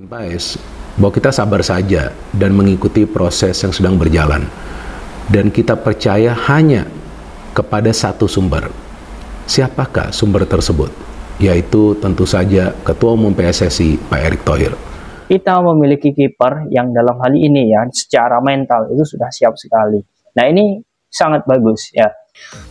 Paes, bahwa kita sabar saja dan mengikuti proses yang sedang berjalan, dan kita percaya hanya kepada satu sumber. Siapakah sumber tersebut? Yaitu tentu saja Ketua Umum PSSI Pak Erick Thohir. Kita memiliki kiper yang dalam hal ini ya secara mental itu sudah siap sekali. Nah, ini sangat bagus ya.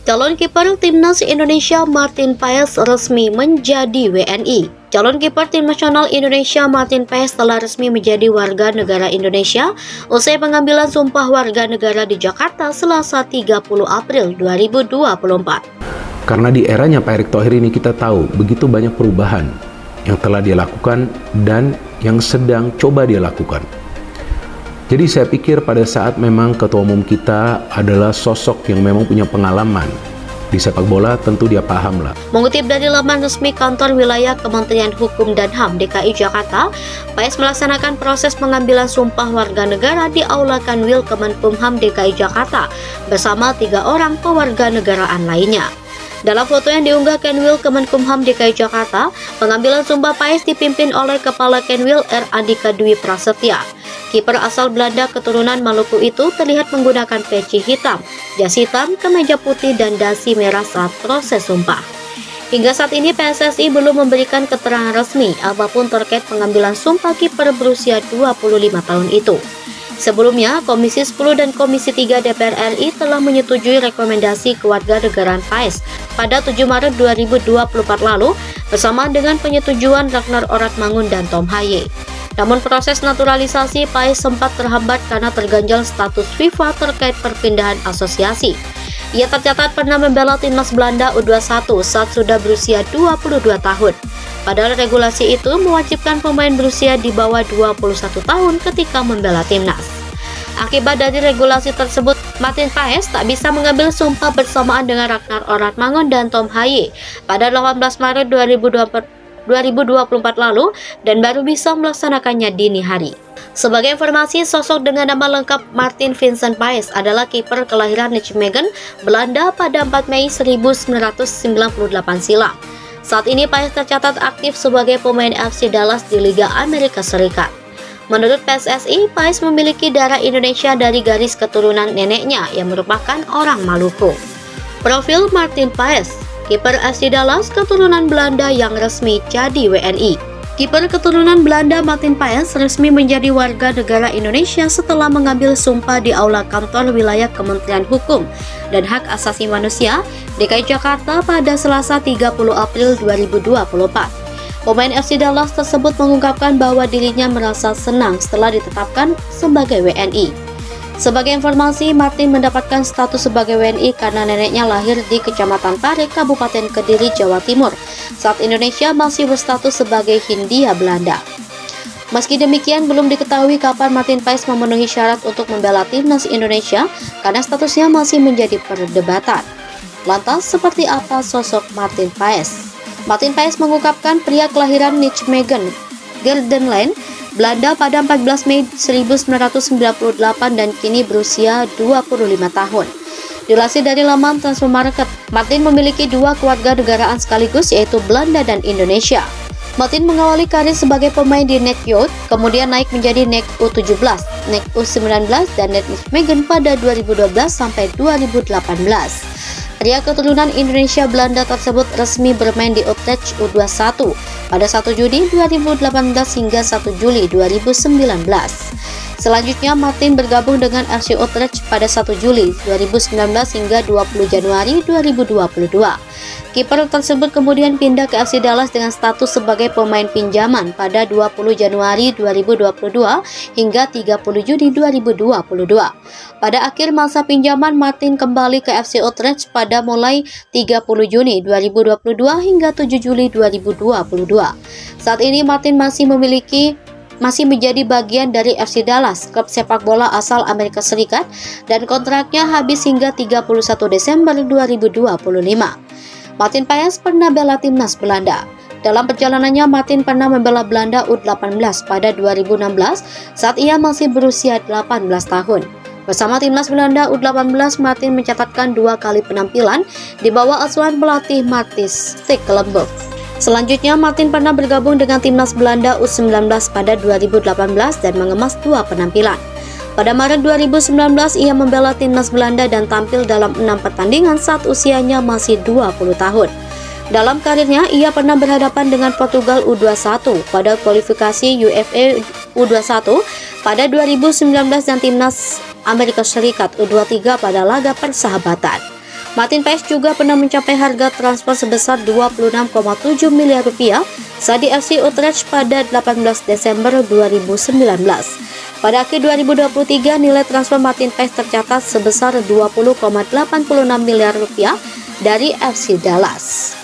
Calon kiper Timnas Indonesia Martin Paes resmi menjadi WNI. Calon kiper Tim Nasional Indonesia Martin Paes telah resmi menjadi warga negara Indonesia usai pengambilan sumpah warga negara di Jakarta Selasa 30 April 2024. Karena di eranya Pak Erick Thohir ini kita tahu begitu banyak perubahan yang telah dia lakukan dan yang sedang coba dia lakukan. Jadi saya pikir pada saat memang ketua umum kita adalah sosok yang memang punya pengalaman di sepak bola, tentu dia paham lah. Mengutip dari laman resmi kantor wilayah Kementerian Hukum dan HAM DKI Jakarta, Paes melaksanakan proses pengambilan sumpah warga negara di Aula Kanwil Kemenkumham DKI Jakarta bersama 3 orang pewarganegaraan lainnya. Dalam foto yang diunggah Kanwil Kemenkumham DKI Jakarta, pengambilan sumpah Paes dipimpin oleh Kepala Kanwil R. Andika Dwi Prasetya. Kiper asal Belanda keturunan Maluku itu terlihat menggunakan peci hitam, jas hitam, kemeja putih, dan dasi merah saat proses sumpah. Hingga saat ini PSSI belum memberikan keterangan resmi apapun terkait pengambilan sumpah kiper berusia 25 tahun itu. Sebelumnya, Komisi 10 dan Komisi 3 DPR RI telah menyetujui rekomendasi kewarganegaraan Paes pada 7 Maret 2024 lalu bersama dengan penyetujuan Ragnar Oratmangun dan Tom Haye. Namun proses naturalisasi Paes sempat terhambat karena terganjal status FIFA terkait perpindahan asosiasi. Ia tercatat pernah membela timnas Belanda U21 saat sudah berusia 22 tahun. Padahal regulasi itu mewajibkan pemain berusia di bawah 21 tahun ketika membela timnas. Akibat dari regulasi tersebut, Martin Paes tak bisa mengambil sumpah bersamaan dengan Ragnar Oratmangun dan Tom Haye pada 18 Maret 2024 lalu dan baru bisa melaksanakannya dini hari. Sebagai informasi, sosok dengan nama lengkap Martin Vincent Paes adalah kiper kelahiran Nijmegen, Belanda pada 4 Mei 1998 silam. Saat ini Paes tercatat aktif sebagai pemain FC Dallas di Liga Amerika Serikat. Menurut PSSI, Paes memiliki darah Indonesia dari garis keturunan neneknya yang merupakan orang Maluku. Profil Martin Paes, kiper FC Dallas keturunan Belanda yang resmi jadi WNI. Kiper keturunan Belanda Martin Paes resmi menjadi warga negara Indonesia setelah mengambil sumpah di Aula Kantor Wilayah Kementerian Hukum dan Hak Asasi Manusia DKI Jakarta pada Selasa 30 April 2024. Pemain FC Dallas tersebut mengungkapkan bahwa dirinya merasa senang setelah ditetapkan sebagai WNI. Sebagai informasi, Martin mendapatkan status sebagai WNI karena neneknya lahir di Kecamatan Pare, Kabupaten Kediri, Jawa Timur, saat Indonesia masih berstatus sebagai Hindia Belanda. Meski demikian, belum diketahui kapan Martin Paes memenuhi syarat untuk membela timnas Indonesia karena statusnya masih menjadi perdebatan. Lantas, seperti apa sosok Martin Paes? Martin Paes mengungkapkan pria kelahiran Nijmegen, Gelderland, Belanda pada 14 Mei 1998 dan kini berusia 25 tahun. Dilansir dari laman Transfermarkt, Martin memiliki 2 kewarganegaraan sekaligus yaitu Belanda dan Indonesia. Martin mengawali karir sebagai pemain di NEC Youth, kemudian naik menjadi NEC U17, NEC U19 dan NEC Nijmegen pada 2012 sampai 2018. Pria keturunan Indonesia Belanda tersebut resmi bermain di Utrecht U21 pada 1 Juni 2018 hingga 1 Juli 2019. Selanjutnya Martin bergabung dengan FC Utrecht pada 1 Juli 2019 hingga 20 Januari 2022. Kiper tersebut kemudian pindah ke FC Dallas dengan status sebagai pemain pinjaman pada 20 Januari 2022 hingga 30 Juni 2022. Pada akhir masa pinjaman, Martin kembali ke FC Utrecht pada mulai 30 Juni 2022 hingga 7 Juli 2022. Saat ini Martin masih menjadi bagian dari FC Dallas, klub sepak bola asal Amerika Serikat, dan kontraknya habis hingga 31 Desember 2025. Martin Paes pernah bela timnas Belanda. Dalam perjalanannya, Martin pernah membela Belanda U18 pada 2016 saat ia masih berusia 18 tahun. Bersama timnas Belanda U18, Martin mencatatkan 2 kali penampilan di bawah asuhan pelatih Matthijs Stekelenburg. Selanjutnya, Martin pernah bergabung dengan timnas Belanda U19 pada 2018 dan mengemas 2 penampilan. Pada Maret 2019, ia membela timnas Belanda dan tampil dalam 6 pertandingan saat usianya masih 20 tahun. Dalam karirnya, ia pernah berhadapan dengan Portugal U21 pada kualifikasi UEFA U21 pada 2019 dan timnas Amerika Serikat U23 pada laga persahabatan. Martin Paes juga pernah mencapai harga transfer sebesar 26,7 miliar rupiah saat di FC Utrecht pada 18 Desember 2019. Pada akhir 2023, nilai transfer Martin Paes tercatat sebesar 20,86 miliar rupiah dari FC Dallas.